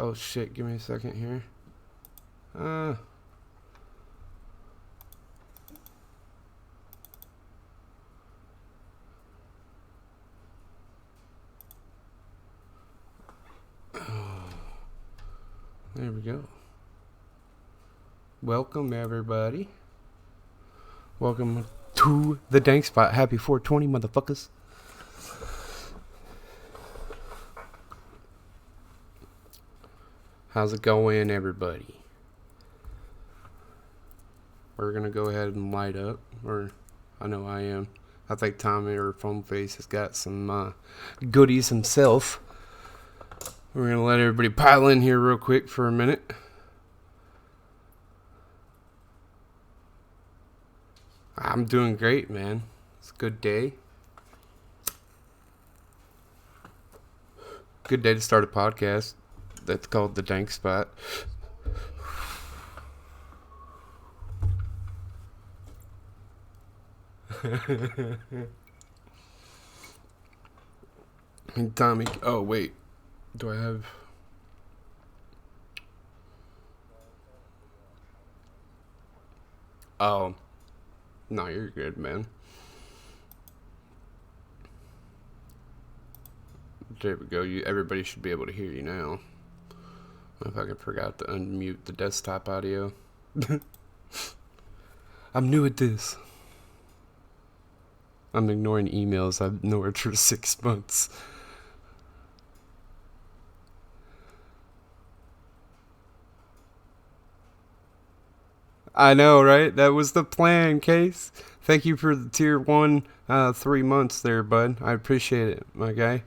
Oh shit, give me a second here. There we go. Welcome everybody. Welcome to the Dank spot. Happy 420, motherfuckers. How's it going, everybody? We're gonna go ahead and light up, or I know I am. I think Tommy or FoamFace has got some goodies himself. We're gonna let everybody pile in here real quick for a minute. I'm doing great, man. It's a good day. Good day to start a podcast. That's called the Dank Spot. And Tommy, oh wait, do I have? Oh, no, you're good, man. There we go. Everybody should be able to hear you now. I fucking forgot to unmute the desktop audio. I'm new at this. I'm ignoring emails I've ignored for 6 months. I know, right? That was the plan, Case. Thank you for the tier 1 3 months there, bud. I appreciate it, my guy.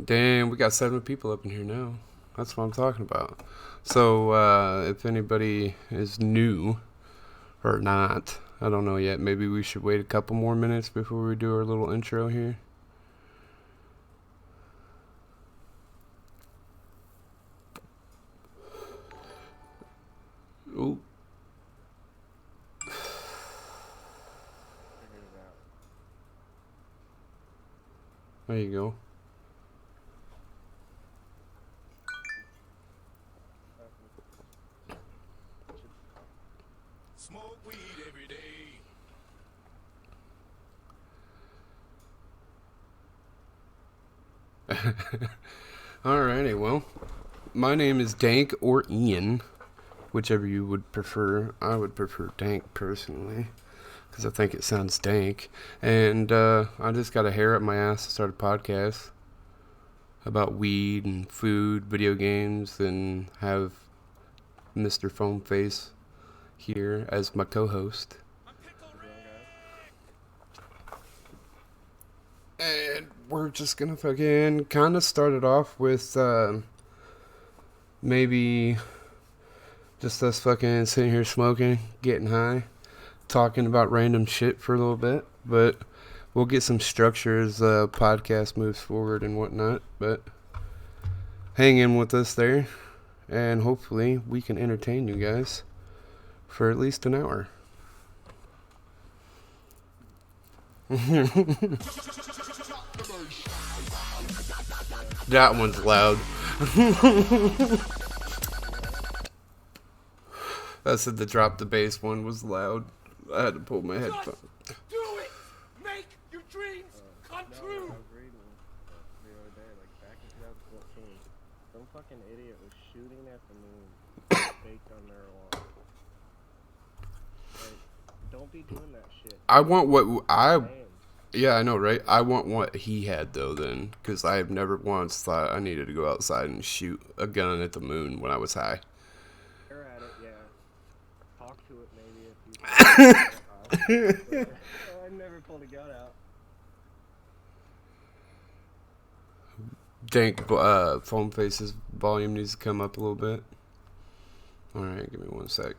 Damn, we got 7 people up in here now. That's what I'm talking about. So, if anybody is new or not, I don't know yet. Maybe we should wait a couple more minutes before we do our little intro here. Ooh. There you go. Smoke weed every day. Alrighty, well, my name is Dank or Ian, whichever you would prefer. I would prefer Dank personally, because I think it sounds dank. And I just got a hair up my ass to start a podcast about weed and food, video games, and have Mr. FoamFace here as my co-host. And we're just gonna fucking kind of start it off with maybe just us fucking sitting here smoking, getting high, talking about random shit for a little bit. But we'll get some structure as the podcast moves forward and whatnot. But hang in with us there, and hopefully we can entertain you guys for at least an hour. That one's loud. I said the drop the bass one was loud. I had to pull my headphones. Do it! Make your dreams come true! I was reading the other day, like back in 2014, some fucking idiot was shooting at the moon baked on marijuana. Like, don't be doing that shit. I want what I... Man, Yeah, I know, right? I want what he had, though, then. Because I have never once thought I needed to go outside and shoot a gun at the moon when I was high. you're at it, yeah. Talk to it maybe if you. I never pulled a gun out. Dank, FoamFace's volume needs to come up a little bit. Alright, give me 1 sec.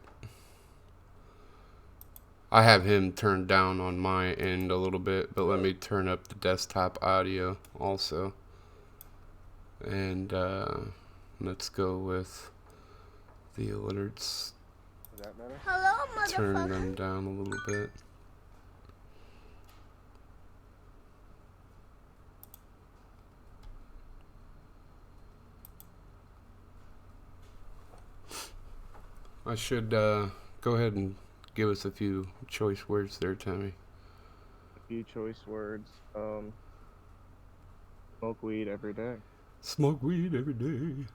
I have him turned down on my end a little bit, but let me turn up the desktop audio also. And let's go with the alerts Is that better? Hello, Turn motherfucker. them down a little bit. I should go ahead and give us a few choice words there, Tommy. A few choice words. Smoke weed every day. Smoke weed every day.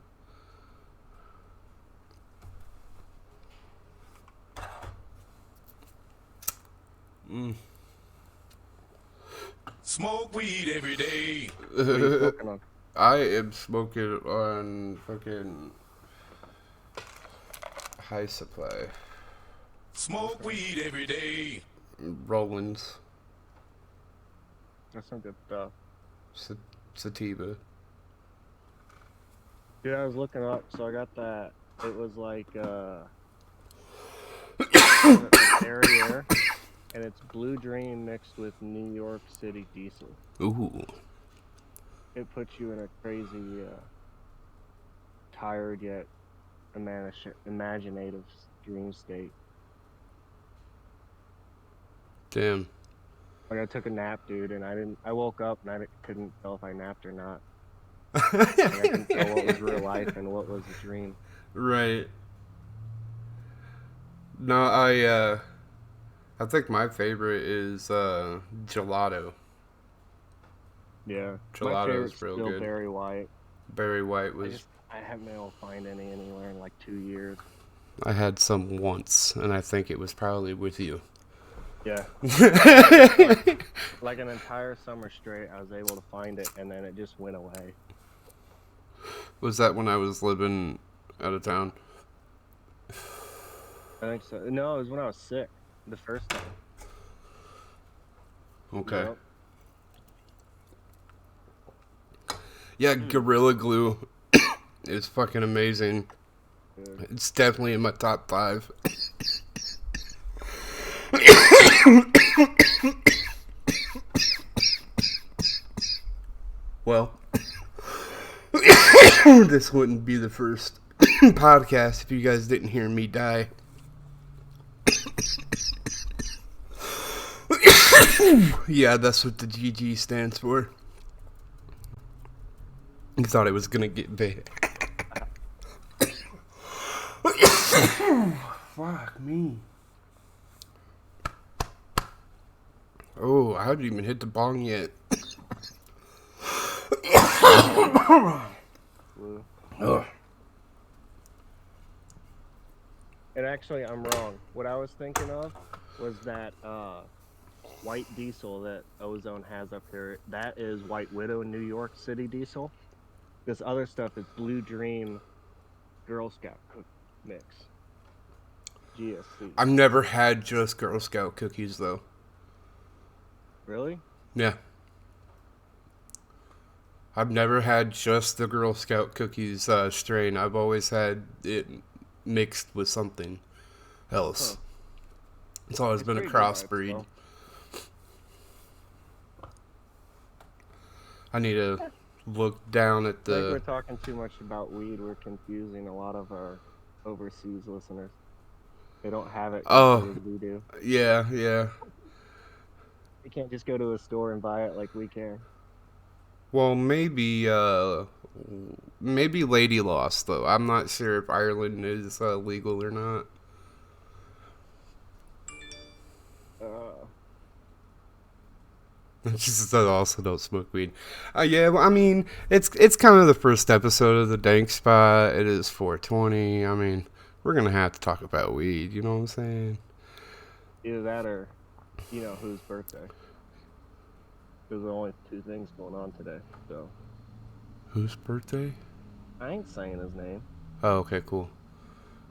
Smoke weed every day. What are you smoking on? I am smoking on fucking high supply. Smoke weed every day. Rollins. That's some good stuff. Sativa. Dude, I was looking up, so I got that. It was like, Perrier, and it's Blue Dream mixed with New York City diesel. Ooh. It puts you in a crazy, tired yet imaginative dream state. Damn. Like, I took a nap, dude, and I woke up and I couldn't tell if I napped or not. Like, I couldn't tell what was real life and what was a dream. Right. No, I think my favorite is gelato. Yeah. Gelato's My favorite's real still good. Barry White. Barry White was. I haven't been able to find any anywhere in like 2 years. I had some once, and I think it was probably with you. Yeah. Like an entire summer straight, I was able to find it, and then it just went away. Was that when I was living out of town? I think so. No, it was when I was sick. The first time. Okay. Yep. Yeah, Gorilla Glue is fucking amazing. Good. It's definitely in my top 5. Well, this wouldn't be the first podcast if you guys didn't hear me die. Yeah, that's what the GG stands for. You thought it was gonna get big. Fuck me. Oh, I haven't even hit the bong yet. Blue. Ugh. And actually, I'm wrong. What I was thinking of was that white diesel that Ozone has up here. That is White Widow New York City diesel. This other stuff is Blue Dream Girl Scout mix. GSC. I've never had just Girl Scout cookies though. Really? Yeah. I've never had just the Girl Scout cookies strain. I've always had it mixed with something else. Huh. It's always It's been a pretty good by crossbreed. itself. I need to look down at I think we're the... talking too much about weed. We're confusing a lot of our overseas listeners. They don't have it Oh. as we do. Yeah. You can't just go to a store and buy it like we can. Well, maybe Lady Lost, though. I'm not sure if Ireland is legal or not. Just I also don't smoke weed. Yeah, well, I mean, it's kind of the first episode of the Dank Spot. It is 420. I mean, we're gonna have to talk about weed. You know what I'm saying? Either that or, you know, whose birthday. There's only 2 things going on today, so. Whose birthday? I ain't saying his name. Oh, okay, cool.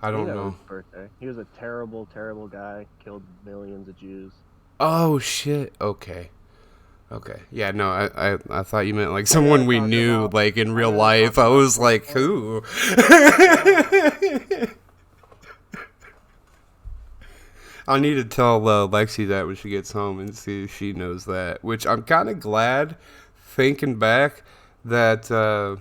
I don't You know. his birthday. He was a terrible, terrible guy. Killed millions of Jews. Oh shit. Okay. Yeah, no, I thought you meant like someone we talking knew, about- like in real gotta life. talk I about was like, football. who? I need to tell Lexi that when she gets home and see if she knows that. Which I'm kind of glad, thinking back, that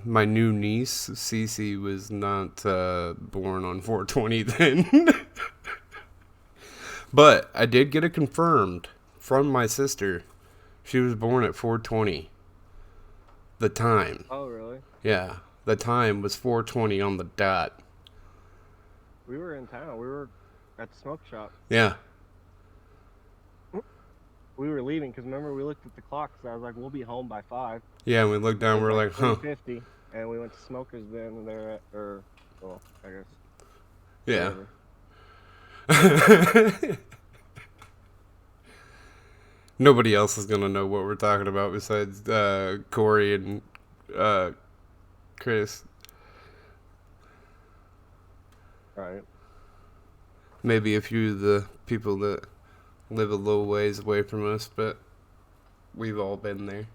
my new niece, Cece, was not born on 420 then. But I did get it confirmed from my sister. She was born at 4:20. The time. Oh, really? Yeah. The time was 4:20 on the dot. We were in town. We were at the smoke shop. Yeah. We were leaving because remember we looked at the clock because I was like, we'll be home by 5. Yeah, and we looked down, It we're was like, huh. 3:50, and we went to Smokers then, and they're at, well, I guess. Yeah. Nobody else is gonna know what we're talking about besides Corey and Chris. Right. Maybe a few of the people that live a little ways away from us, but we've all been there.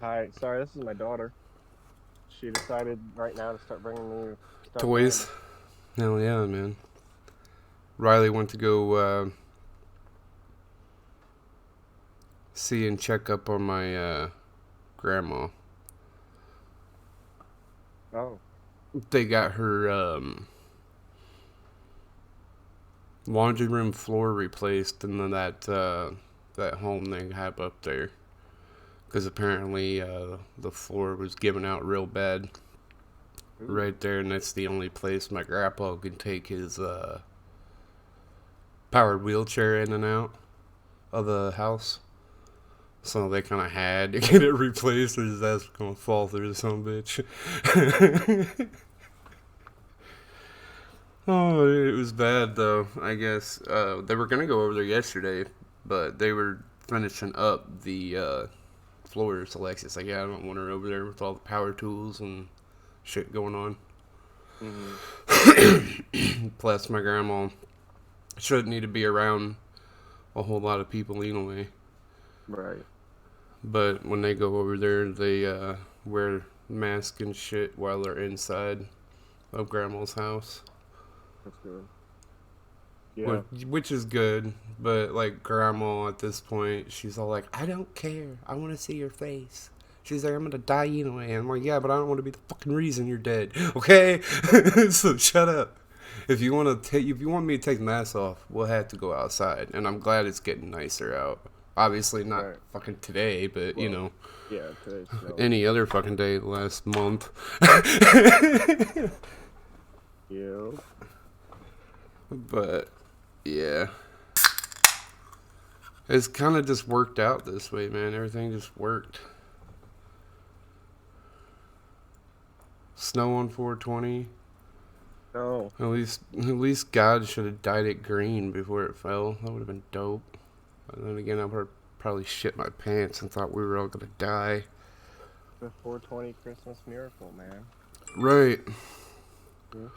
Hi, sorry, this is my daughter. She decided right now to start bringing me stuff. Toys. Hell yeah, man. Riley went to go see and check up on my grandma. Oh. They got her laundry room floor replaced in that home they have up there. Because apparently the floor was giving out real bad. Ooh. Right there, and that's the only place my grandpa can take his powered wheelchair in and out of the house. So they kind of had to get it replaced, or his ass was going to fall through some bitch. Oh, it was bad, though, I guess. They were going to go over there yesterday, but they were finishing up the floors. Alexis like, yeah, I don't want her over there with all the power tools and shit going on. Mm-hmm. Plus, my grandma shouldn't need to be around a whole lot of people anyway. Right. But when they go over there, they wear masks and shit while they're inside of grandma's house. That's good. Yeah. Which is good, but like grandma at this point, she's all like, I don't care. I want to see your face. She's like, I'm gonna die anyway. And I'm like, yeah, but I don't want to be the fucking reason you're dead. Okay? So shut up. If you want me to take the mask off, we'll have to go outside. And I'm glad it's getting nicer out. Obviously not right. Fucking today, but you know. Yeah, today's snow. Any other fucking day last month. Yeah. But yeah. It's kind of just worked out this way, man. Everything just worked. Snow on 420. Oh. At least God should have dyed it green before it fell. That would have been dope. But then again, I would have probably shit my pants and thought we were all gonna die. The 420 Christmas miracle, man. Right. Yeah.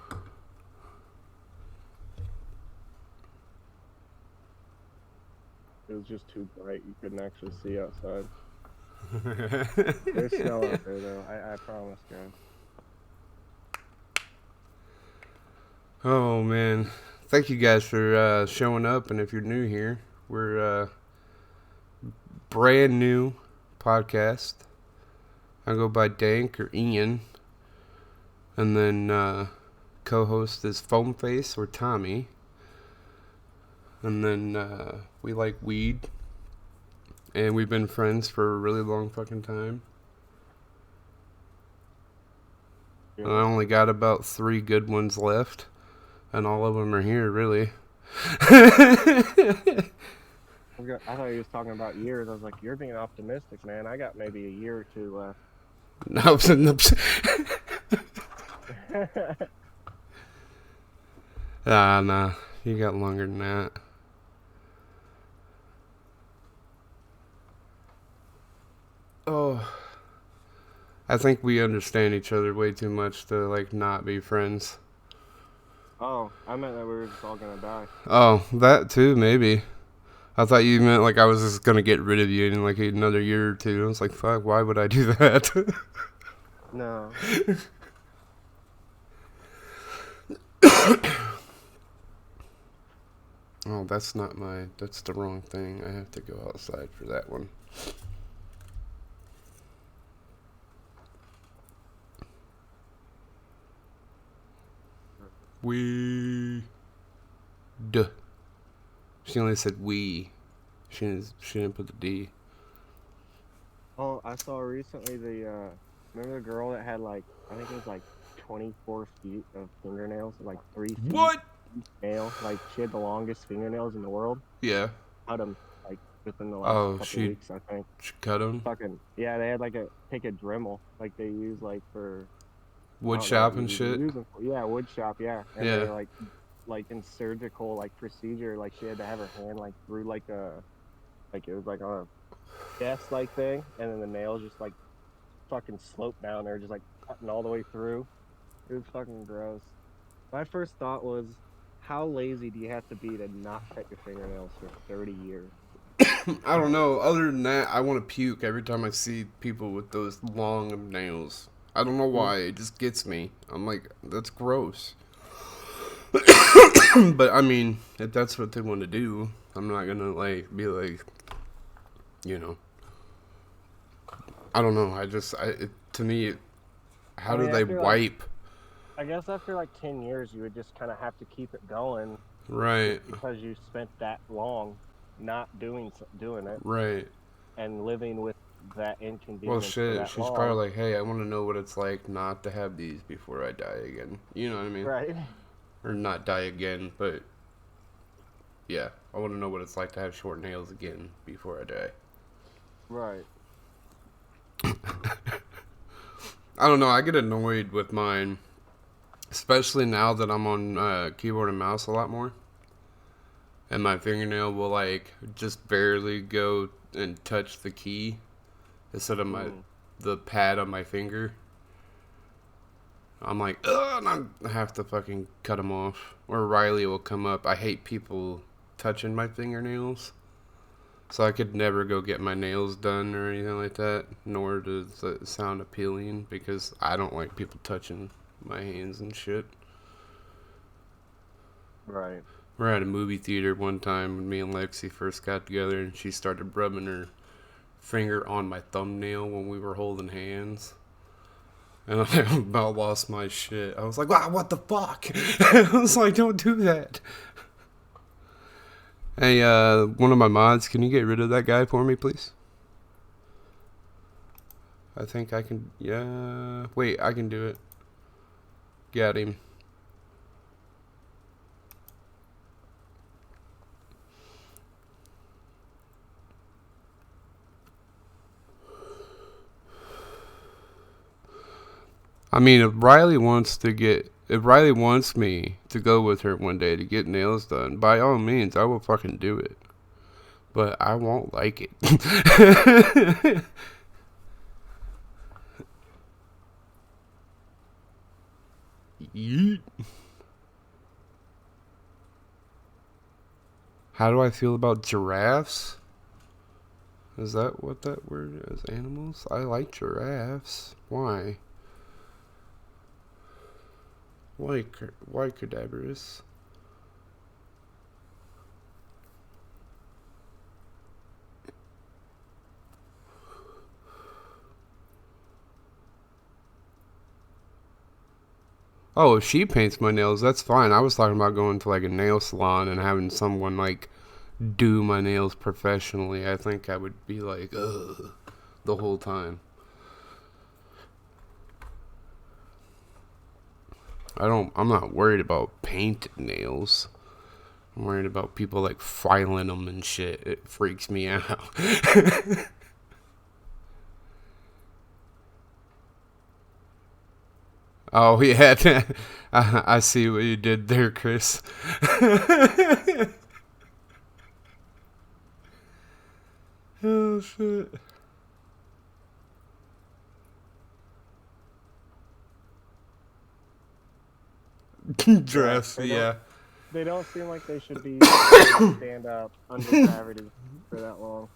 It was just too bright. You couldn't actually see outside. There's snow out there, though. I promise, guys. Oh, man. Thank you guys for showing up. And if you're new here, we're brand new podcast. I go by Dank or Ian. And then co-host is FoamFace or Tommy. And then we like weed. And we've been friends for a really long fucking time. Yeah. And I only got about 3 good ones left. And all of them are here, really. I thought he was talking about years. I was like, you're being optimistic, man. I got maybe a year or 2 left. Nope. Nah. You got longer than that. Oh. I think we understand each other way too much to, like, not be friends. Oh, I meant that we were just all gonna die. Oh, that too, maybe. I thought you meant like I was just gonna get rid of you in like another year or 2. I was like, fuck, why would I do that? No. Oh, that's the wrong thing. I have to go outside for that one. We. Duh. She only said we. She didn't put the D. Oh, I saw recently remember the girl that had like, I think it was like 24 feet of fingernails, like 3 feet What? nail. Like she had the longest fingernails in the world. Yeah. Cut them like within the last Oh, couple weeks, I think. she cut him. Fucking yeah, they had like take a Dremel like they use like for I Wood don't know what shop you and even shit. use them for. Yeah, wood shop, yeah. And Yeah. they like in surgical like procedure, like she had to have her hand like through like it was like on a desk like thing, and then the nails just like fucking slope down there, just like cutting all the way through. It was fucking gross. My first thought was, how lazy do you have to be to not cut your fingernails for 30 years? I don't know. Other than that, I want to puke every time I see people with those long nails. I don't know Hmm. why. It just gets me. I'm like, that's gross. But I mean, if that's what they want to do, I'm not gonna like be like, you know. I don't know. To me, I how do mean, they after like, wipe? I guess after like 10 years, you would just kind of have to keep it going just Right. because you spent that long not doing it Right. and living with that Well, inconvenience for shit. that She's long. probably like, hey, I want to know what it's like not to have these before I die again. You know what I mean? Right. Or not die again, but yeah, I want to know what it's like to have short nails again before I die. Right. I don't know. I get annoyed with mine, especially now that I'm on keyboard and mouse a lot more, and my fingernail will like just barely go and touch the key instead of Mm. the pad on my finger. I'm like, ugh, and I have to fucking cut them off. Or Riley will come up. I hate people touching my fingernails. So I could never go get my nails done or anything like that. Nor does it sound appealing because I don't like people touching my hands and shit. Right. We're at a movie theater one time when me and Lexi first got together and she started rubbing her finger on my thumbnail when we were holding hands. And I about lost my shit. I was like, wow, what the fuck? I was like, don't do that. Hey, one of my mods, can you get rid of that guy for me, please? I think I can, yeah. Wait, I can do it. Got him. I mean, if Riley wants me to go with her one day to get nails done, by all means, I will fucking do it. But I won't like it. Yeet. How do I feel about giraffes? Is that what that word is? Animals? I like giraffes. Why? Why cadaverous? Oh, if she paints my nails, that's fine. I was talking about going to like a nail salon and having someone like do my nails professionally. I think I would be like, ugh, the whole time. I'm not worried about painted nails. I'm worried about people like filing them and shit. It freaks me out. Oh yeah, I see what you did there, Chris. Oh shit. Yeah. Dress, yeah. They don't seem like they should be able to stand up under gravity for that long.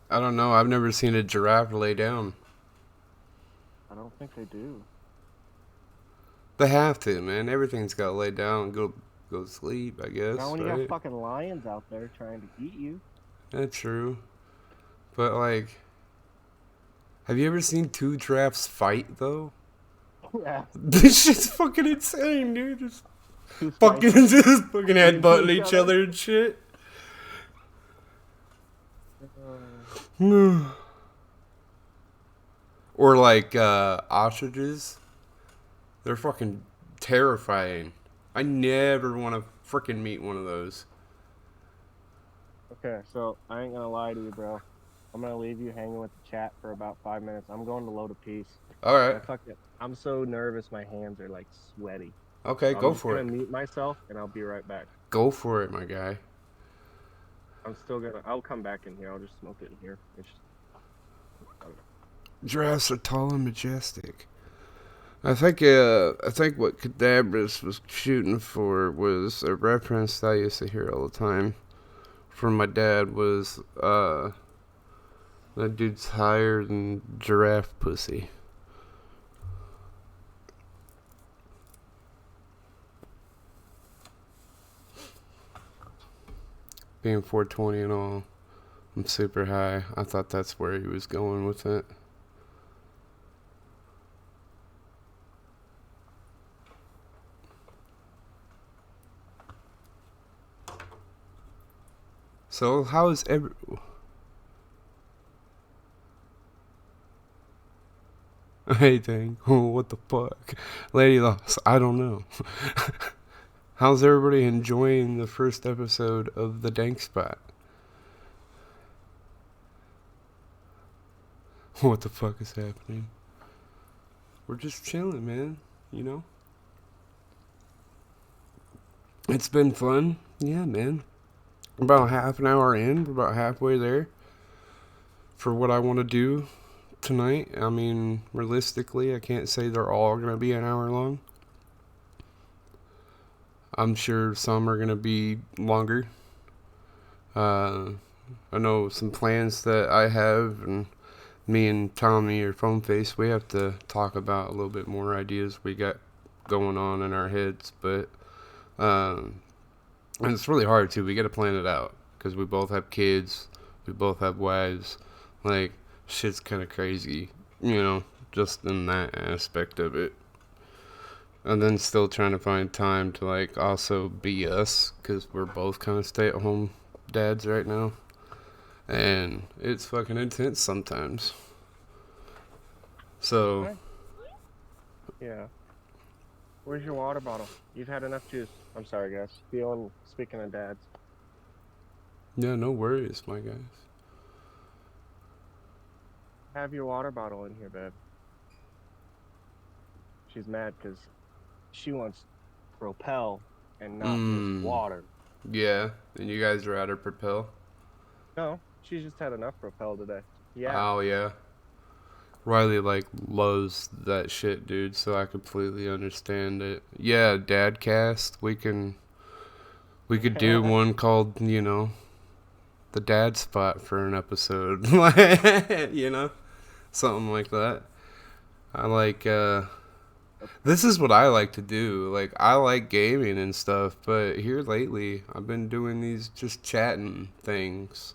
I don't know. I've never seen a giraffe lay down. I don't think they do. They have to, man. Everything's got to lay down and go to sleep, I Not guess, when you got right? fucking lions out there trying to eat you. That's true. But like, have you ever seen two giraffes fight though? Yeah. This shit's fucking insane, dude. Just Two fucking, spikes just fucking into headbutting each each other and shit. Or like ostriches. They're fucking terrifying. I never want to freaking meet one of those. Okay, so I ain't gonna lie to you, bro. I'm gonna leave you hanging with the chat for about 5 minutes. I'm going to load a piece. All right. I'm so nervous. My hands are like sweaty. Okay, So I'm go just for gonna it. mute myself and I'll be right back. Go for it, my guy. I'll come back in here. I'll just smoke it in here. It's just, I don't know. Giraffes are tall and majestic. I think what Cadabras was shooting for was a reference that I used to hear all the time from my dad was, that dude's higher than giraffe pussy. Being 420 and all, I'm super high. I thought that's where he was going with it. So how is every... Hey, dang. Oh, what the fuck? Lady Lost, I don't know. How's everybody enjoying the first episode of the Dank Spot? What the fuck is happening? We're just chilling, man. You know? It's been fun. Yeah, man. About half an hour in. We're about halfway there. For what I want to do tonight. I mean, realistically, I can't say they're all going to be an hour long. I'm sure some are going to be longer. I know some plans that I have, and me and Tommy or FoamFace, we have to talk about a little bit more ideas we got going on in our heads, but and it's really hard too. We got to plan it out because we both have kids, we both have wives. Like, shit's kind of crazy, you know, just in that aspect of it. And then still trying to find time to like also be us because we're both kind of stay-at-home dads right now, and it's fucking intense sometimes. So, Okay. Yeah. Where's your water bottle? You've had enough juice. I'm sorry, guys. Speaking of dads. yeah, no worries, my guys. Have your water bottle in here, babe. She's mad because she wants Propel and not just water. Yeah, and you guys are out of Propel. No, she just had enough Propel today. Yeah. Oh yeah. Riley like loves that shit, dude, so I completely understand it. Yeah, Dadcast, we could do one called, you know, the dad spot for an episode. You know? Something like that. I like this is what I like to do. Like, I like gaming and stuff, but here lately I've been doing these just chatting things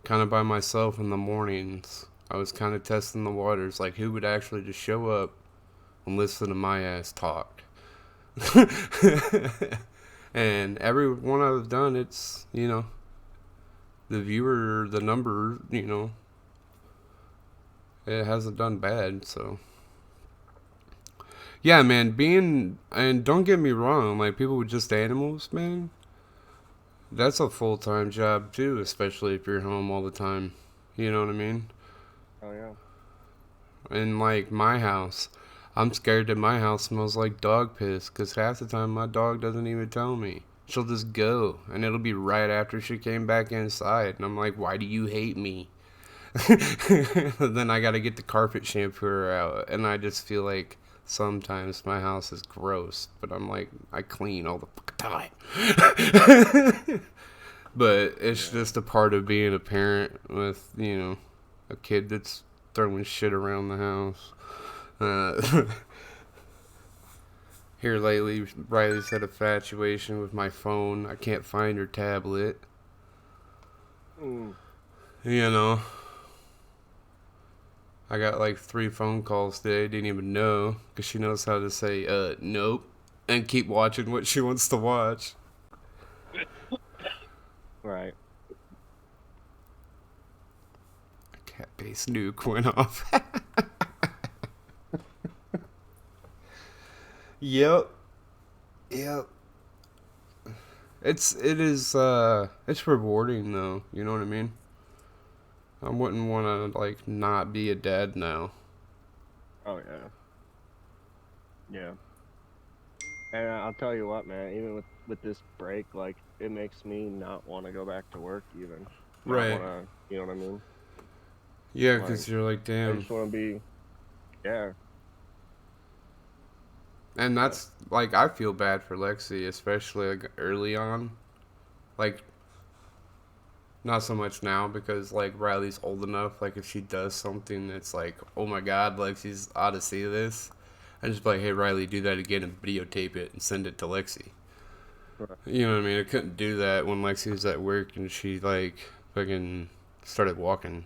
kind of by myself in the mornings. I was kind of testing the waters, like who would actually just show up and listen to my ass talk. And every one I've done, it's, you know, the number, you know, it hasn't done bad, so. Yeah, man, and don't get me wrong, like, people with just animals, man, that's a full-time job, too, especially if you're home all the time. You know what I mean? Oh, yeah. In, like, my house, I'm scared that my house smells like dog piss, because half the time my dog doesn't even tell me. She'll just go, and it'll be right after she came back inside, and I'm like, why do you hate me? Then I gotta get the carpet shampooer out, and I just feel like sometimes my house is gross, but I'm like, I clean all the fucking time. But it's just a part of being a parent with, you know, a kid that's throwing shit around the house. Here lately, Riley's had a infatuation with my phone. I can't find her tablet. You know. I got like 3 phone calls today. Didn't even know because she knows how to say nope and keep watching what she wants to watch. Right. Cat-based nuke went off. Yep. Yep. It's rewarding though. You know what I mean? I wouldn't want to like not be a dad now. Oh yeah. Yeah. And I'll tell you what, man. Even with this break, like it makes me not want to go back to work. Even not Right. want to. You know what I mean? Yeah, Like because you're like, I damn. just want to be. Yeah. And But that's like I feel bad for Lexi, especially like early on. Like not so much now because like Riley's old enough. Like if she does something that's like, oh my god, Lexi's ought to see this. I just be like, hey Riley, do that again and videotape it and send it to Lexi. right. You know what I mean? I couldn't do that when Lexi was at work and she like fucking started walking.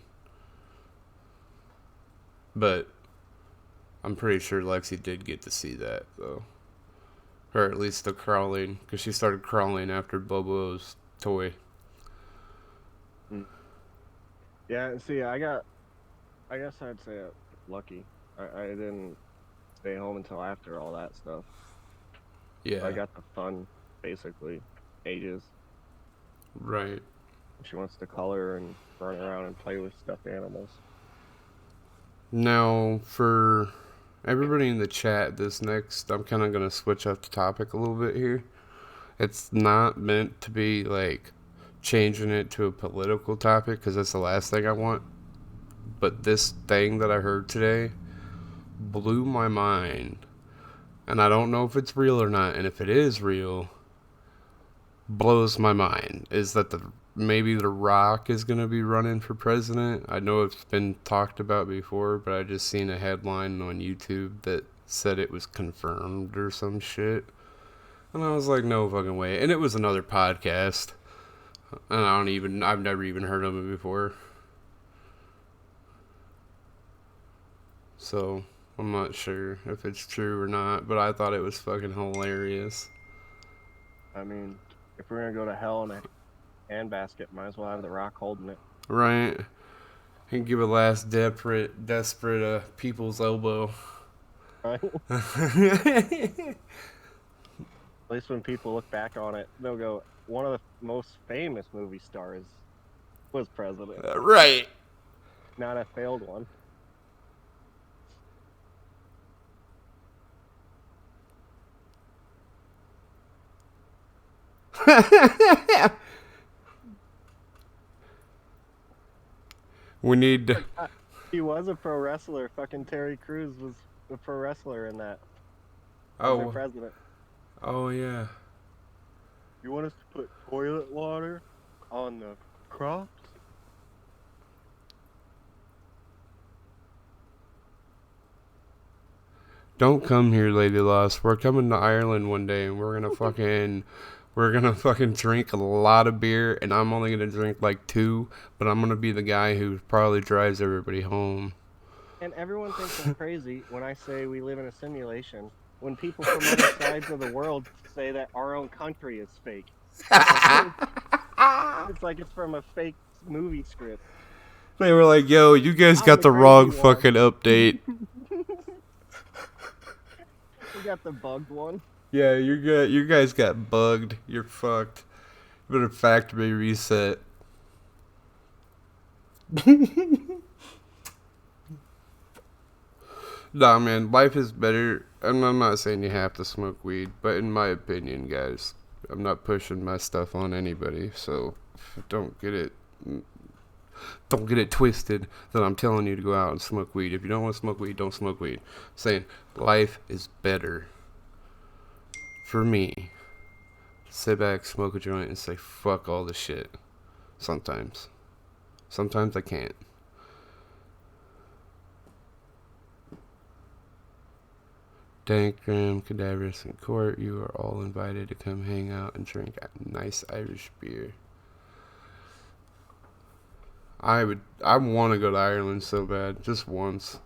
But I'm pretty sure Lexi did get to see that though, or at least the crawling, because she started crawling after Bobo's toy. Mm. Yeah. And see, I got. I guess I'd say lucky. I didn't stay home until after all that stuff. So I Yeah, got the fun, basically, ages. right. She wants to color and run around and play with stuffed animals. Now for everybody in the chat, this next I'm kind of gonna switch up the topic a little bit here. It's not meant to be like changing it to a political topic because that's the last thing I want. But this thing that I heard today blew my mind. And I don't know if it's real or not. And if it is real, blows my mind. Is that maybe The Rock is going to be running for president? I know it's been talked about before, but I just seen a headline on YouTube that said it was confirmed or some shit. And I was like, no fucking way. And it was another podcast. And I've never even heard of it before. So I'm not sure if it's true or not, but I thought it was fucking hilarious. I mean, if we're gonna go to hell in a handbasket, might as well have the Rock holding it. Right? And give a last desperate people's elbow. Right? At least when people look back on it, they'll go, one of the most famous movie stars was president, Right. not a failed one. We need to. He was a pro wrestler. Fucking Terry Crews was a pro wrestler in that as their Oh. president. Oh, yeah. You want us to put toilet water on the crops? Don't come here, Lady Lost. We're coming to Ireland one day and we're gonna fucking drink a lot of beer and I'm only gonna drink like 2, but I'm gonna be the guy who probably drives everybody home. And everyone thinks I'm crazy when I say we live in a simulation, when people from other sides of the world say that our own country is fake. It's like it's from a fake movie script. They were like, yo, you guys I'm got the the wrong crazy one. fucking update. We got the bugged one. Yeah, you guys got bugged. You're fucked. You better factory reset. Nah, man, life is better. I'm not saying you have to smoke weed, but in my opinion, guys, I'm not pushing my stuff on anybody, so don't get it twisted that I'm telling you to go out and smoke weed. If you don't want to smoke weed, don't smoke weed. I'm saying life is better for me. Sit back, smoke a joint, and say fuck all this shit. Sometimes. Sometimes I can't. Dank, Graham, Cadaverous, and Court, you are all invited to come hang out and drink a nice Irish beer. I want to go to Ireland so bad, just once.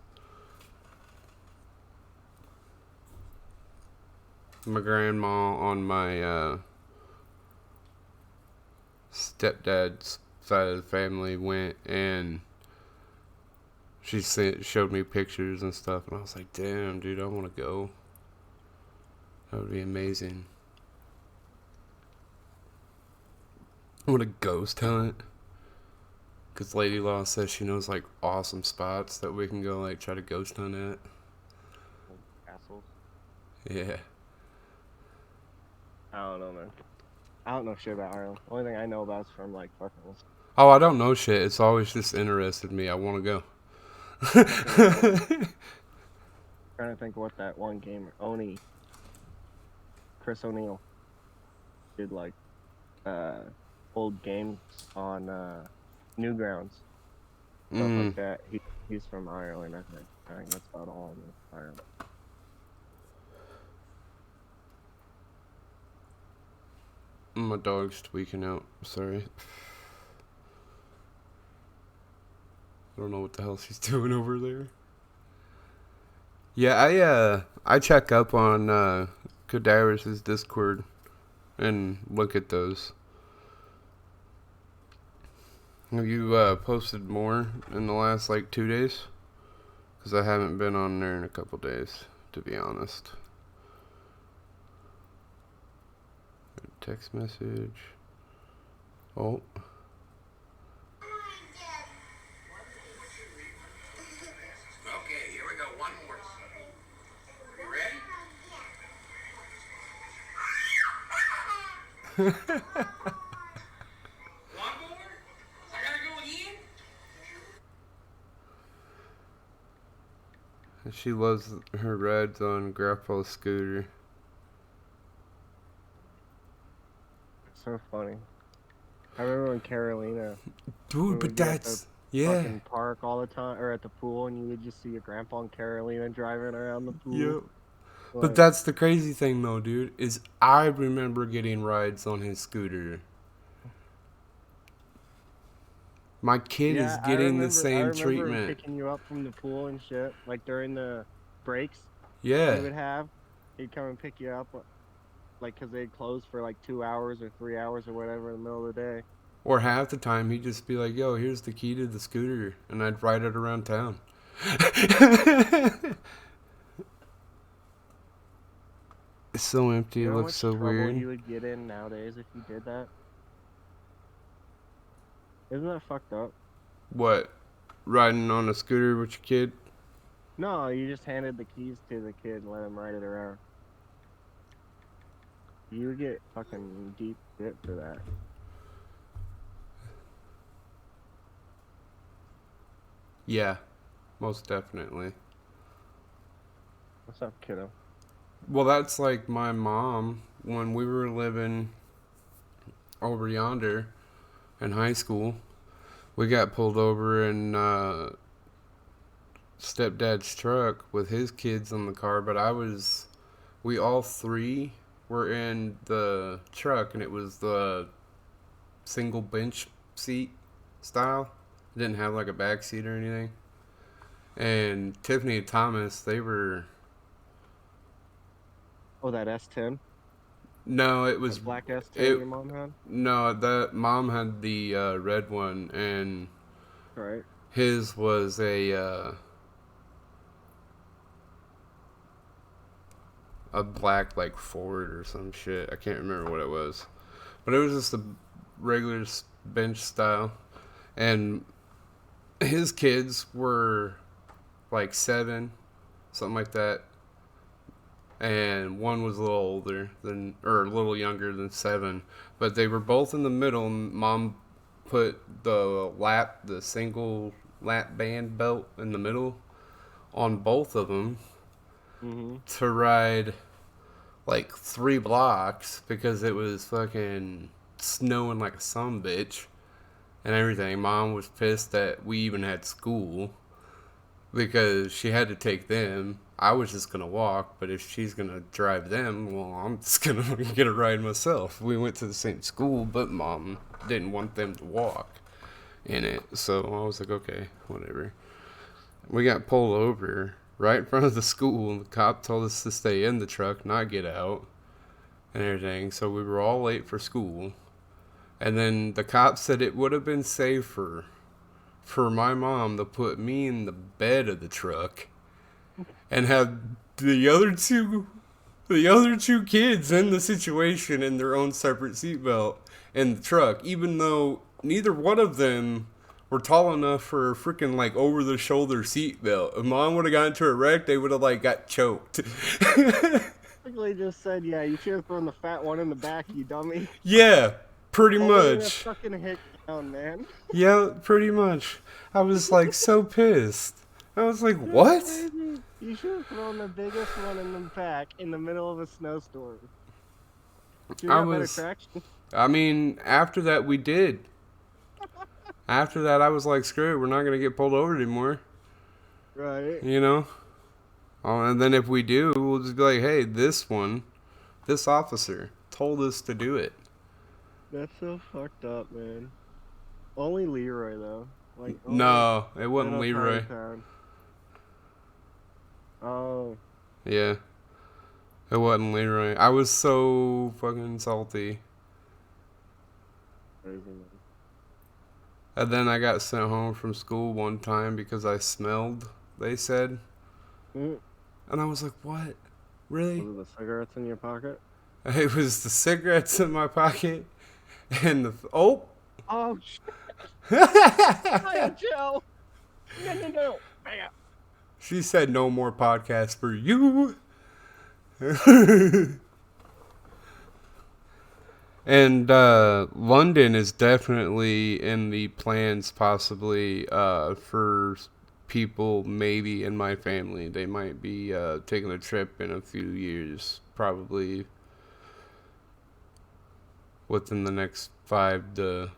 My grandma on my stepdad's side of the family went, and showed me pictures and stuff, and I was like, damn, dude, I want to go. That would be amazing. I want to ghost hunt. Because Lady Law says she knows, like, awesome spots that we can go, like, try to ghost hunt at. Castles. Yeah. I don't know, man. I don't know shit about Ireland. The only thing I know about is from, like, fucking... Oh, I don't know shit. It's always just interested me. I want to go. Trying to think of what that one game... Chris O'Neill did, like, old games on, Newgrounds. Stuff like that. He's from Ireland, I think. I think that's about all in Ireland. My dog's tweaking out. Sorry. I don't know what the hell she's doing over there. Yeah, I check up on Cadaver's Discord and look at those. Have you posted more in the last, like, 2 days? Because I haven't been on there in a couple days, to be honest. Text message. Oh. Okay, here we go. One more. You ready? One more? I gotta go again? She loves her rides on Grandpa's scooter. It's so funny. I remember when Carolina... Dude, but that's... Yeah. Fucking park all the time, or at the pool, and you would just see your grandpa and Carolina driving around the pool. Yep. Like, But that's the crazy thing, though, dude, is I remember getting rides on his scooter. My kid is getting the same treatment. I remember picking you up from the pool and shit, like during the breaks. Yeah. He would have. He'd come and pick you up, like, because they'd close for like 2 hours or 3 hours or whatever in the middle of the day. Or half the time, he'd just be like, yo, here's the key to the scooter, and I'd ride it around town. It's so empty, You it know looks so how much trouble weird. you would get in nowadays if you did that? Isn't that fucked up? What? Riding on a scooter with your kid? No, you just handed the keys to the kid and let him ride it around. You would get fucking deep shit for that. Yeah, most definitely. What's up, kiddo? Well, that's like my mom when we were living over yonder in high school. We got pulled over in stepdad's truck with his kids in the car, but we all three were in the truck, and it was the single bench seat style. It didn't have like a back seat or anything. And Tiffany and Thomas, they were... Oh, that S10? No, it was... The black S10 your mom had? No, that mom had the red one, and Right. his was a black, like, Ford or some shit. I can't remember what it was. But it was just a regular bench style. And his kids were like 7, something like that. And one was a little older or a little younger than 7. But they were both in the middle, and Mom put the single lap band belt in the middle on both of them to ride like 3 blocks because it was fucking snowing like a sumbitch and everything. Mom was pissed that we even had school because she had to take them. I was just going to walk, but if she's going to drive them, well, I'm just going to get a ride myself. We went to the same school, but Mom didn't want them to walk. in it. So I was like, okay, whatever. We got pulled over right in front of the school, and the cop told us to stay in the truck, not get out, and everything. So we were all late for school. And then the cop said it would have been safer for my mom to put me in the bed of the truck and have the other two kids in the situation in their own separate seatbelt in the truck, even though neither one of them were tall enough for a freaking like over the shoulder seatbelt. If mom would have gotten into a wreck, they would have like got choked. Basically just said, yeah, you should have thrown the fat one in the back, you dummy. Yeah, pretty Only in a much. fucking hit down, man. Yeah, pretty much. I was like so pissed. I was like, what? You should have thrown the biggest one in the back in the middle of a snowstorm. You got better traction. I mean, after that we did. After that I was like, screw it, we're not going to get pulled over anymore. Right. You know? And then if we do, we'll just be like, hey, this officer told us to do it. That's so fucked up, man. Only Leroy, though. Like, no, it wasn't Leroy. Oh. Yeah. It wasn't Leroy. I was so fucking salty. Crazy, man. And then I got sent home from school one time because I smelled, they said. Mm. And I was like, what? Really? Was it the cigarettes in your pocket? It was the cigarettes in my pocket and the... Oh! Oh, shit. Hi, Joe. No. Bam. She said no more podcasts for you. And London is definitely in the plans, possibly, for people maybe in my family. They might be taking a trip in a few years, probably within the next probably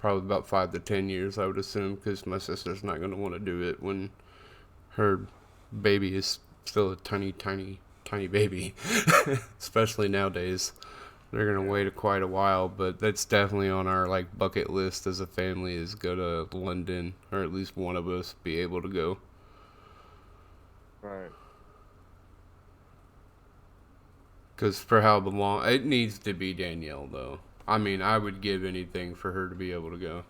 about 5 to 10 years, I would assume, because my sister's not going to want to do it when her baby is still a tiny baby, especially nowadays. They're going to wait quite a while, but that's definitely on our like bucket list as a family, is go to London, or at least one of us be able to go. Right. Because for how long, it needs to be Danielle, though. I mean, I would give anything for her to be able to go.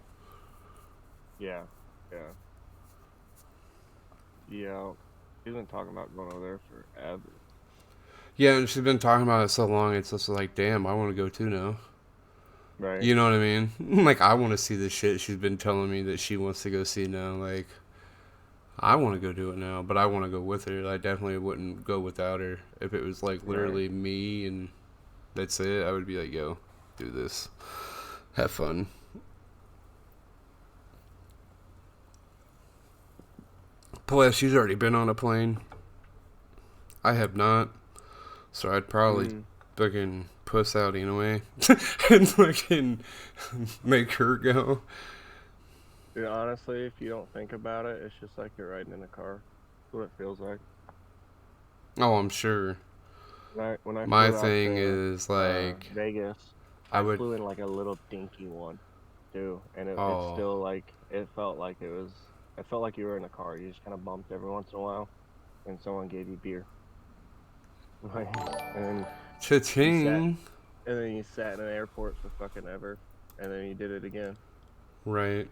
Yeah. Yeah. She's been talking about going over there forever. Yeah, and she's been talking about it so long, it's just like, damn, I want to go too now. Right. You know what I mean? Like, I want to see the shit she's been telling me that she wants to go see now. Like, I want to go do it now, but I want to go with her. I definitely wouldn't go without her. If it was, like, literally me and that's it, I would be like, yo, do this. Have fun. Plus, she's already been on a plane. I have not. So I'd probably fucking puss out anyway and fucking make her go. Dude, honestly, if you don't think about it, it's just like you're riding in a car. That's what it feels like. Oh, I'm sure. When I My flew thing out to, is like Vegas, I flew in like a little dinky one too, and it's still like it felt like you were in a car. You just kind of bumped every once in a while, and someone gave you beer. Like, and cha-ching. And then you sat in an airport for fucking ever, and then you did it again. Right.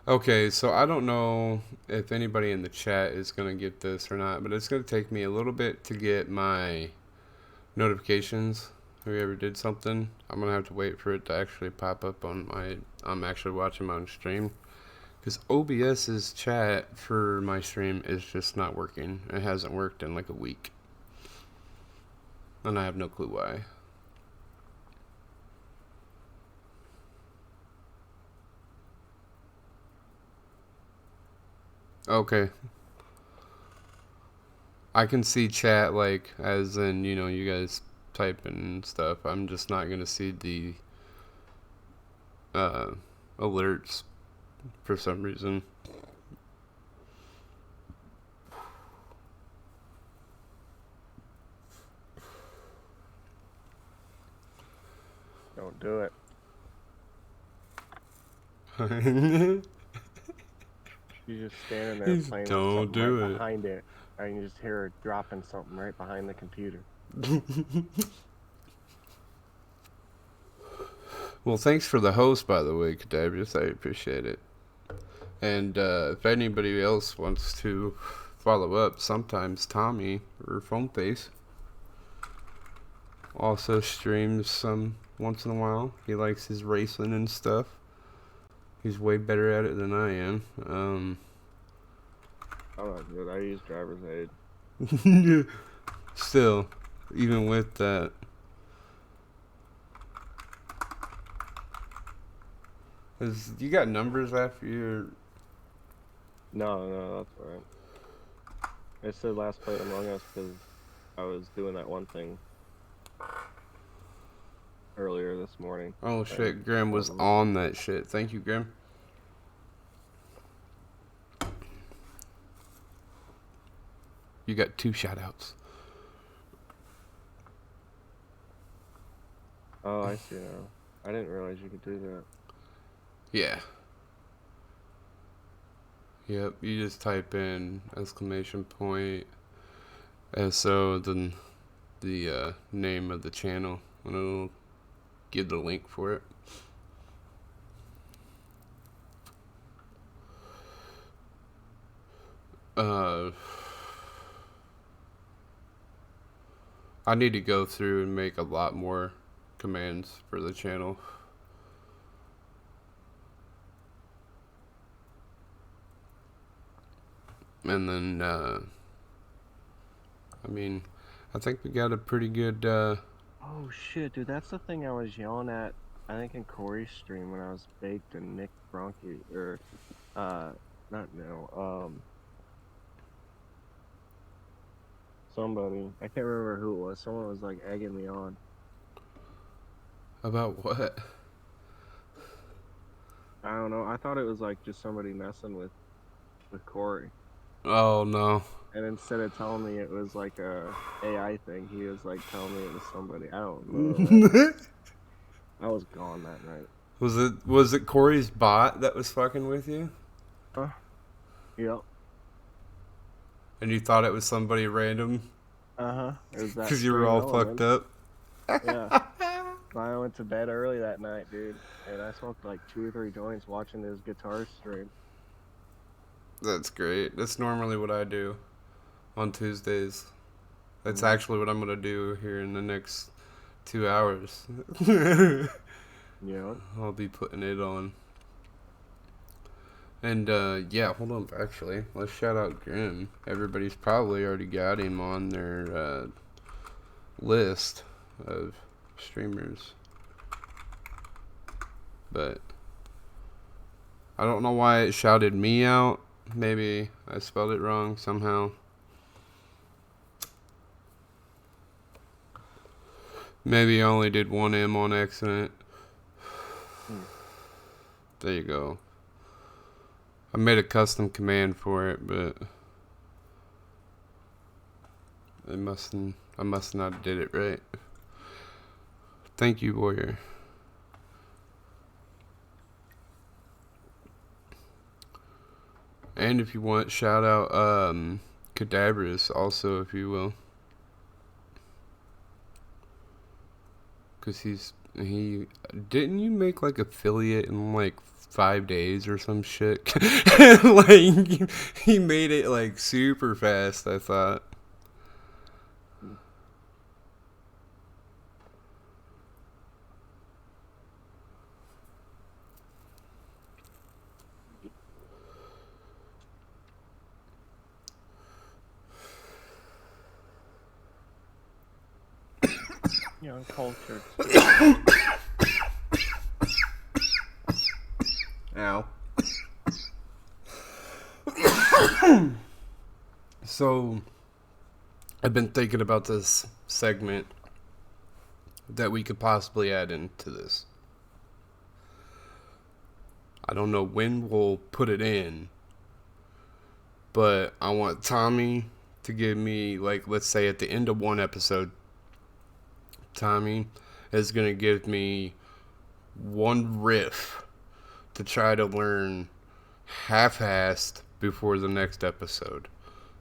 Okay, so I don't know if anybody in the chat is going to get this or not, but it's going to take me a little bit to get my notifications. If we ever did something, I'm going to have to wait for it to actually pop up on I'm actually watching my own stream. Because OBS's chat for my stream is just not working. It hasn't worked in like a week. And I have no clue why. Okay. I can see chat, like, as in, you know, you guys typing and stuff. I'm just not going to see the alerts for some reason. Don't do it. She's just standing there playing with Don't something right do it. behind it, and you just hear her dropping something right behind the computer. Well, thanks for the host, by the way, Cadabrius. I appreciate it. And if anybody else wants to follow up, sometimes Tommy or FoamFace also streams some once in a while. He likes his racing and stuff. He's way better at it than I am. I'm not good. I use driver's aid. Still, even with that. You got numbers after your... No, that's all right. I said last play Among Us because I was doing that one thing earlier this morning. Oh shit, Grim was on that shit. Thank you, Grim. You got 2 shoutouts. Oh, I see now. I didn't realize you could do that. Yeah. Yep, you just type in exclamation point SO, then the name of the channel, and it'll give the link for it. I need to go through and make a lot more commands for the channel. And then, I mean, I think we got a pretty good, Oh shit, dude, that's the thing I was yelling at, I think in Corey's stream when I was baked and Nick Bronchi, or, somebody, I can't remember who it was, someone was like egging me on. about what? I don't know, I thought it was like just somebody messing with Corey. Oh, no. And instead of telling me it was like a AI thing, he was like telling me it was somebody. I don't know. I was gone that night. Was it Corey's bot that was fucking with you? Yep. And you thought it was somebody random? Because you were all fucked up? Yeah. I went to bed early that night, dude. And I smoked like 2 or 3 joints watching his guitar stream. That's great. That's normally what I do on Tuesdays. That's actually what I'm going to do here in the next 2 hours. Yeah. I'll be putting it on. And, yeah, hold on, actually. Let's shout out Grim. Everybody's probably already got him on their list of streamers. But I don't know why it shouted me out. Maybe I spelled it wrong somehow. Maybe I only did one M on accident. There you go. I made a custom command for it, but I must not have did it right. Thank you, Warrior. And if you want, shout out Cadaverous also, if you will. Because he didn't you make like affiliate in like 5 days or some shit? Like he made it like super fast, I thought. Young culture. Ow. So, I've been thinking about this segment that we could possibly add into this. I don't know when we'll put it in, but I want Tommy to give me, like, let's say at the end of one episode, Tommy is going to give me one riff to try to learn half-assed before the next episode.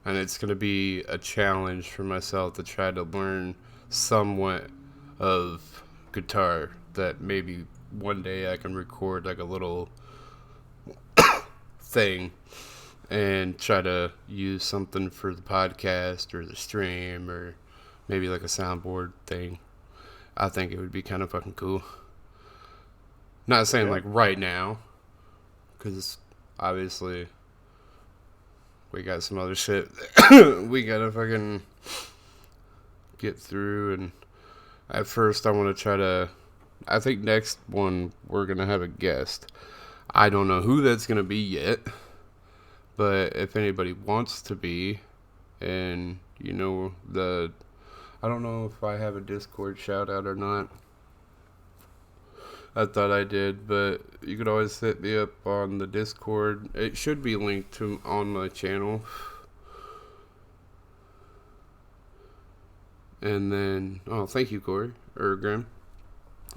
And it's going to be a challenge for myself to try to learn somewhat of guitar that maybe one day I can record like a little thing and try to use something for the podcast or the stream or maybe like a soundboard thing. I think it would be kind of fucking cool. Not saying like right now, because obviously we got some other shit we gotta fucking get through. And at first I want to try to, I think next one we're gonna have a guest. I don't know who that's gonna be yet, but if anybody wants to be, and you know, I don't know if I have a Discord shout out or not. I thought I did, but you could always hit me up on the Discord. It should be linked to on my channel. And then, oh, thank you, Corey or Graham.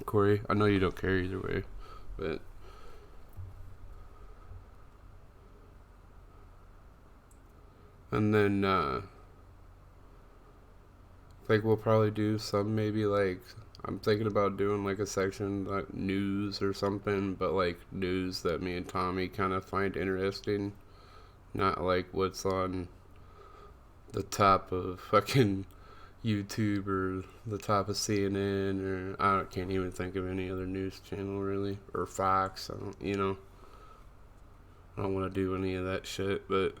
Corey, I know you don't care either way, but and then I think we'll probably do some maybe like. I'm thinking about doing like a section like news or something, but like news that me and Tommy kind of find interesting, not like what's on the top of fucking YouTube or the top of CNN, or I can't even think of any other news channel really, or Fox. I don't want to do any of that shit, but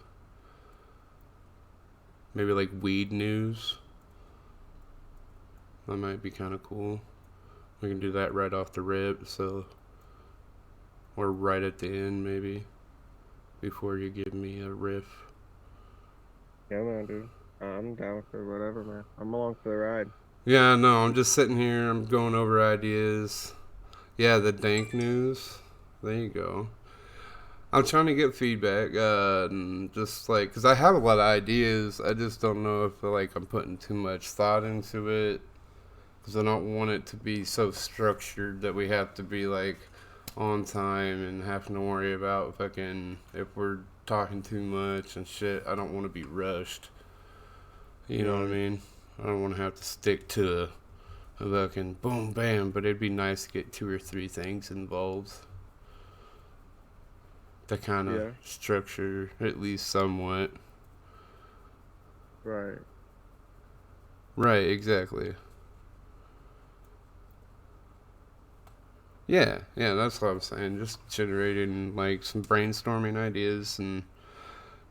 maybe like weed news. That might be kind of cool. We can do that right off the rip, so, or right at the end, maybe, before you give me a riff. Yeah, man, dude. I'm down for whatever, man. I'm along for the ride. Yeah, no, I'm just sitting here. I'm going over ideas. Yeah, the Dank news. There you go. I'm trying to get feedback, and just like, because I have a lot of ideas. I just don't know if like I'm putting too much thought into it. Because I don't want it to be so structured that we have to be like on time and having to worry about fucking if we're talking too much and shit. I don't want to be rushed. You know what I mean? I don't want to have to stick to a fucking boom bam, but it'd be nice to get 2 or 3 things involved to kind of structure at least somewhat. Right. Right, exactly. Yeah, that's what I'm saying. Just generating like some brainstorming ideas and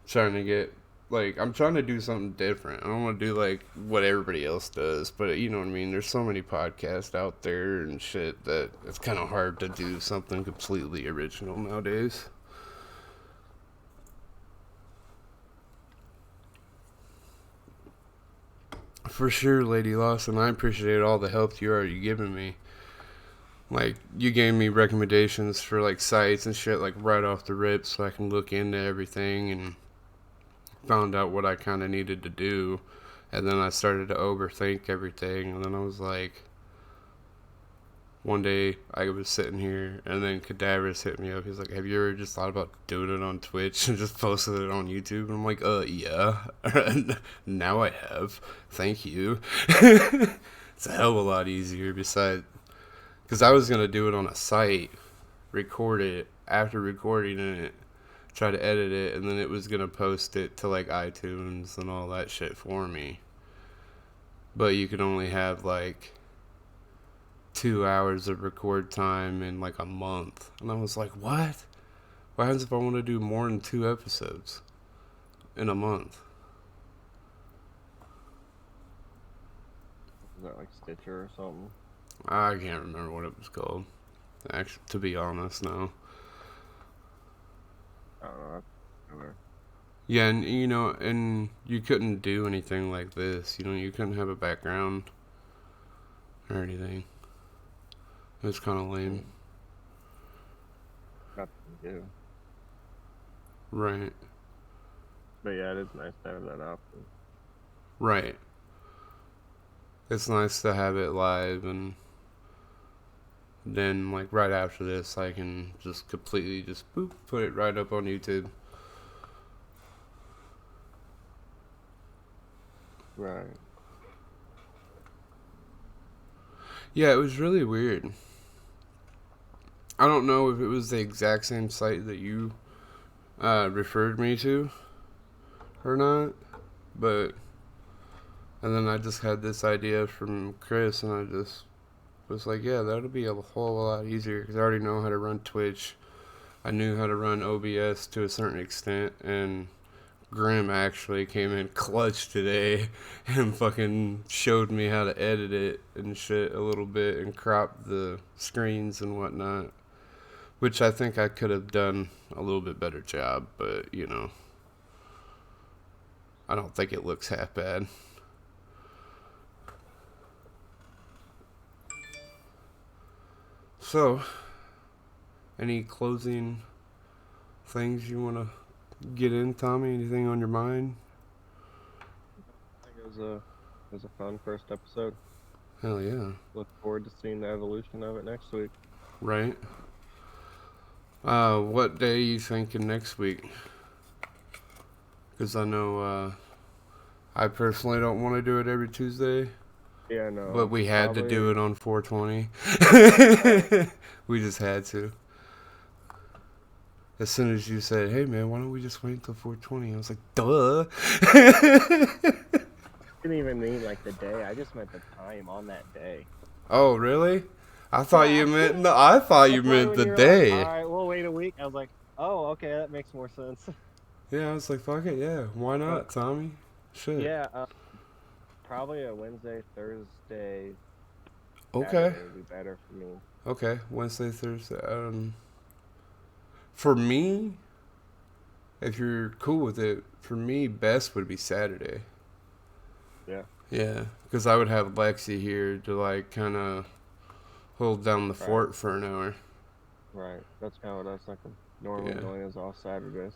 trying to get like I'm trying to do something different. I don't want to do like what everybody else does, but you know what I mean. There's so many podcasts out there and shit that it's kind of hard to do something completely original nowadays. For sure, Lady Lawson. I appreciate all the help you already given me. Like, you gave me recommendations for, like, sites and shit, like, right off the rip so I can look into everything and found out what I kind of needed to do. And then I started to overthink everything. And then I was like, one day I was sitting here and then Cadaverous hit me up. He's like, have you ever just thought about doing it on Twitch and just posted it on YouTube? And I'm like, yeah. Now I have. Thank you. It's a hell of a lot easier besides... Because I was going to do it on a site, record it, after recording it, try to edit it, and then it was going to post it to, like, iTunes and all that shit for me. But you could only have, like, 2 hours of record time in, like, a month. And I was like, what? What happens if I want to do more than 2 episodes in a month? Is that like Stitcher or something? I can't remember what it was called. Actually, to be honest, no. I don't know. Yeah, and you know, and you couldn't do anything like this. You know, you couldn't have a background or anything. It was kind of lame. Nothing to do. Right. But yeah, it is nice to have that option. Right. It's nice to have it live and then like right after this, I can just completely just boop, put it right up on YouTube. Right. Yeah, it was really weird. I don't know if it was the exact same site that you referred me to or not, but and then I just had this idea from Chris, and I just was like, yeah, that'll be a whole lot easier because I already know how to run Twitch. I knew how to run OBS to a certain extent, and Grim actually came in clutch today and fucking showed me how to edit it and shit a little bit and crop the screens and whatnot, which I think I could have done a little bit better job, but you know, I don't think it looks half bad. So, any closing things you want to get in, Tommy? Anything on your mind? I think it was a fun first episode. Hell yeah. Look forward to seeing the evolution of it next week. Right. What day are you thinking next week? Because I know I personally don't want to do it every Tuesday, Yeah, no. but we had to do probably- it on 420. We just had to. As soon as you said, hey man, why don't we just wait until 420? I was like, duh. Didn't even mean like the day. I just meant the time on that day. Oh, really? I thought you meant no. I thought you That's why meant when the you were day. Like, all right, we'll wait a week. I was like, oh, okay, that makes more sense. Yeah, I was like, fuck it, yeah. Why not, Tommy? Shit. Yeah, probably a Wednesday, Thursday. Okay. Saturday would be better for me. Okay. Wednesday, Thursday. For me, if you're cool with it, for me, best would be Saturday. Yeah. Yeah, because I would have Lexi here to like kind of hold down the fort for an hour. Right. That's kind of what I was thinking. Normally, Yeah. going is off Saturdays.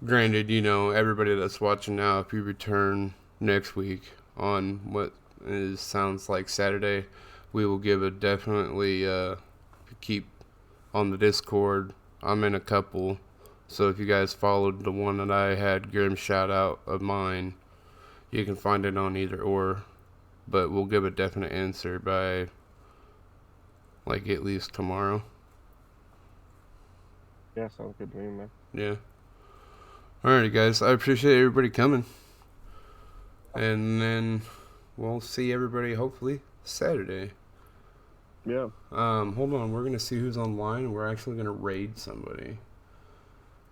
Granted, you know, everybody that's watching now, if you return next week on what sounds like Saturday, we will give a definitely keep on the Discord. I'm in a couple, so if you guys followed the one that I had Grim shout out of mine, you can find it on either or, but we'll give a definite answer by like at least tomorrow. Yeah, sounds good to me, man. Yeah. Alrighty, guys. I appreciate everybody coming. And then we'll see everybody hopefully Saturday. Yeah. Hold on. We're going to see who's online, and we're actually going to raid somebody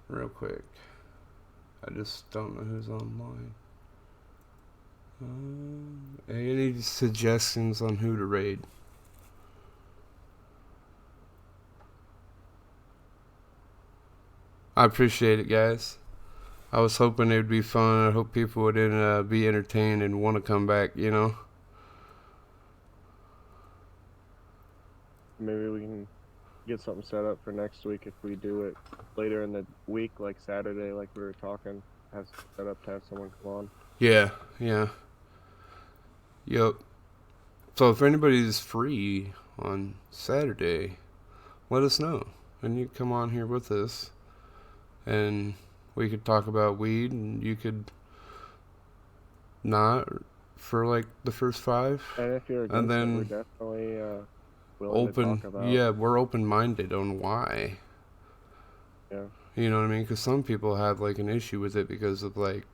real quick. I just don't know who's online. Any suggestions on who to raid? I appreciate it, guys. I was hoping it would be fun. I hope people would be entertained and want to come back, you know? Maybe we can get something set up for next week if we do it later in the week, like Saturday, like we were talking. Have set up to have someone come on. Yeah, yeah. Yep. So if anybody's free on Saturday, let us know. And you come on here with us. And we could talk about weed, and you could not for like the first 5. And if you're against And then it, we're definitely willing to talk about. Yeah, we're open-minded on why. Yeah. You know what I mean? Because some people have like an issue with it because of like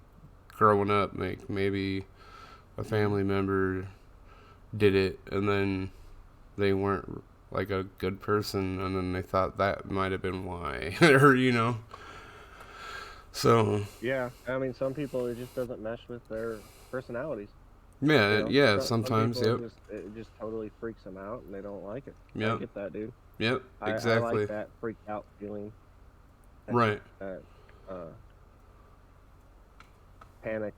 growing up, like maybe a family member did it and then they weren't like a good person, and then they thought that might have been why, or you know. So Yeah, I mean, some people it just doesn't mesh with their personalities. yeah, You know? yeah. Some Sometimes, people yep, it just totally freaks them out and they don't like it. Yep. I get that, dude. yep, I exactly. like that freaked out feeling. Right. That panicked,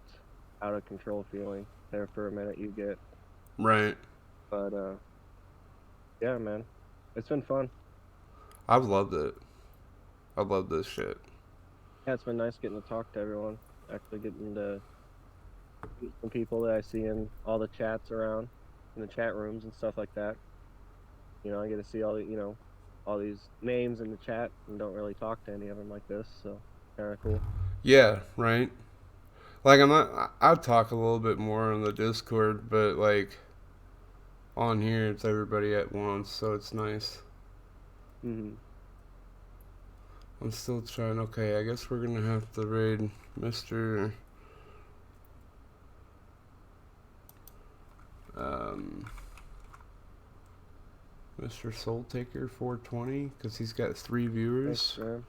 out of control feeling there for a minute you get. Right. But yeah, man, it's been fun. I've loved it. I love this shit. Yeah, it's been nice getting to talk to everyone. Actually getting to meet some people that I see in all the chats around, in the chat rooms and stuff like that. I get to see all the, all these names in the chat and don't really talk to any of them like this. So kind of cool. Yeah, right. Like I'm not. I'll talk a little bit more on the Discord, but like on here, it's everybody at once, so it's nice. Hmm. I'm still trying. Okay, I guess we're gonna have to raid Mr. Um, Mr. Soul Taker 420 because he's got 3 Thanks, viewers. man.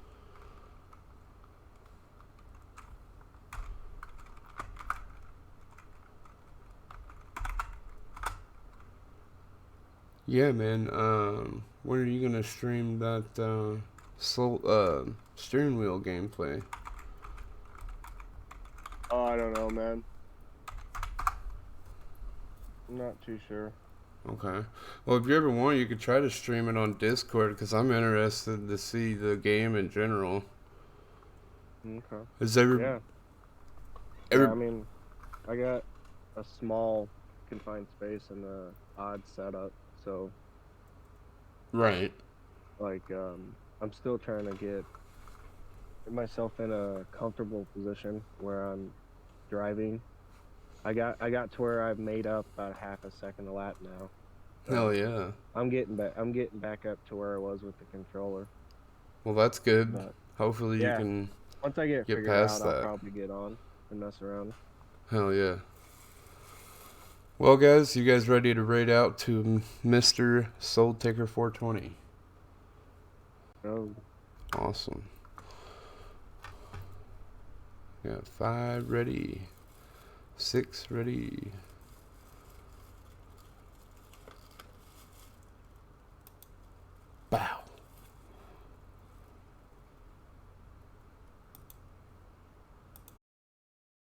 Yeah, man. When are you gonna stream that steering wheel gameplay? Oh, I don't know, man. I'm not too sure. Okay. Well, if you ever want, you could try to stream it on Discord because I'm interested to see the game in general. Okay. Is every Yeah. Yeah. every I mean, I got a small confined space and a odd setup, so right? like I'm still trying to get myself in a comfortable position where I'm driving. I got to where I've made up about half a second a lap now. Hell So yeah. I'm getting back up to where I was with the controller. Well, that's good. But Hopefully, you yeah, can once I get it get figured out, past I'll that. probably get on and mess around. Hell yeah. Well, guys, you guys ready to raid out to Mr. Soul Taker 420? Oh, Awesome. Got 5 ready, 6 ready.